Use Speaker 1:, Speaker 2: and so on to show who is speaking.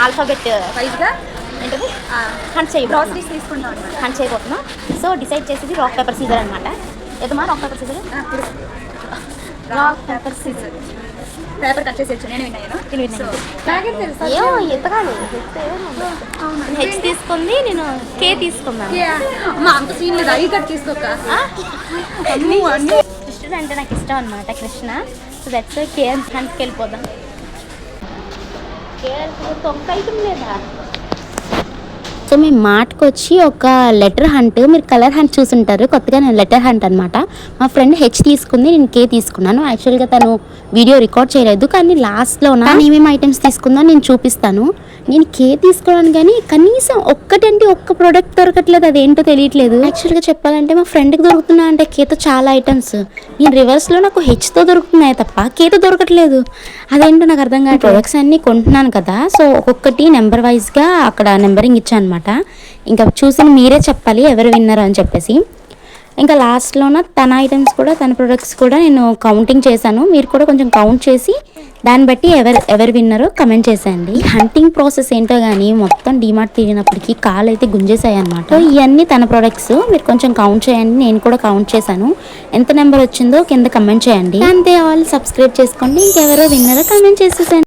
Speaker 1: Alphabet
Speaker 2: వైజ్గా
Speaker 1: ఏంటది hunt
Speaker 2: groceries తీసుకుంటాం అనమాట.
Speaker 1: హంట్ చేయబోతున్నాం. సో డిసైడ్ చేసేది రాక్ పేపర్ సీజర్ అనమాట. ఏదమ్మా rock paper scissor? Rock paper scissor.
Speaker 2: Paper cut చేసి నేను
Speaker 1: ఏమో ఎంతకాదు హెచ్ తీసుకుంది, నేను కే తీసుకున్నాను.
Speaker 2: అంత సీన్ లేదు, ఐ కట్ తీసుకోక.
Speaker 1: కృష్ణుడు అంటే నాకు ఇష్టం అనమాట, కృష్ణ. సో దట్స్ కే హంట్కి వెళ్ళిపోదాం. కే తొక్క ఐటమ్ లేదా? సో మేము మాటకు వచ్చి ఒక లెటర్ హంట్, మీరు కలర్ హంట్ చూసుంటారు, కొత్తగా నేను లెటర్ హంట్ అనమాట. మా ఫ్రెండ్ హెచ్ తీసుకుంది, నేను కే తీసుకున్నాను. యాక్చువల్గా తను వీడియో రికార్డ్ చేయలేదు, కానీ లాస్ట్లో ఏమేమి ఐటమ్స్ తీసుకుందో నేను చూపిస్తాను. నేను కే తీసుకోవడానికి కానీ కనీసం ఒక్కటంటే ఒక్క ప్రోడక్ట్ దొరకట్లేదు, అదేంటో తెలియట్లేదు. యాక్చువల్గా చెప్పాలంటే మా ఫ్రెండ్కి దొరుకుతున్నా అంటే కేతో చాలా ఐటమ్స్, నేను రివర్స్లో నాకు హెచ్తో దొరుకుతున్నాయి తప్ప కేతో దొరకట్లేదు. అదేంటో నాకు అర్థం కాదు. ప్రొడక్ట్స్ అన్నీ కొంటున్నాను కదా, సో ఒక్కొక్కటి నెంబర్ వైజ్గా అక్కడ నెంబరింగ్ ఇచ్చాను అనమాట. ఇంకా చూసి మీరే చెప్పాలి ఎవరు విన్నారు అని చెప్పేసి. ఇంకా లాస్ట్లోన తన ఐటమ్స్ కూడా, తన ప్రొడక్ట్స్ కూడా నేను కౌంటింగ్ చేశాను. మీరు కూడా కొంచెం కౌంట్ చేసి దాన్ని బట్టి ఎవరు విన్నారో కమెంట్ చేసేయండి. హంటింగ్ ప్రాసెస్ ఏంటో కానీ మొత్తం డిమార్ట్ తిరిగినప్పటికీ కాలు అయితే గుంజేసాయి అనమాట. సో ఇవన్నీ తన ప్రొడక్ట్స్, మీరు కొంచెం కౌంట్ చేయండి. నేను కూడా కౌంట్ చేశాను, ఎంత నెంబర్ వచ్చిందో కింద కమెంట్ చేయండి. అంతే, వాళ్ళు సబ్స్క్రైబ్ చేసుకోండి. ఇంకెవరో విన్నారో కమెంట్ చేసేసండి.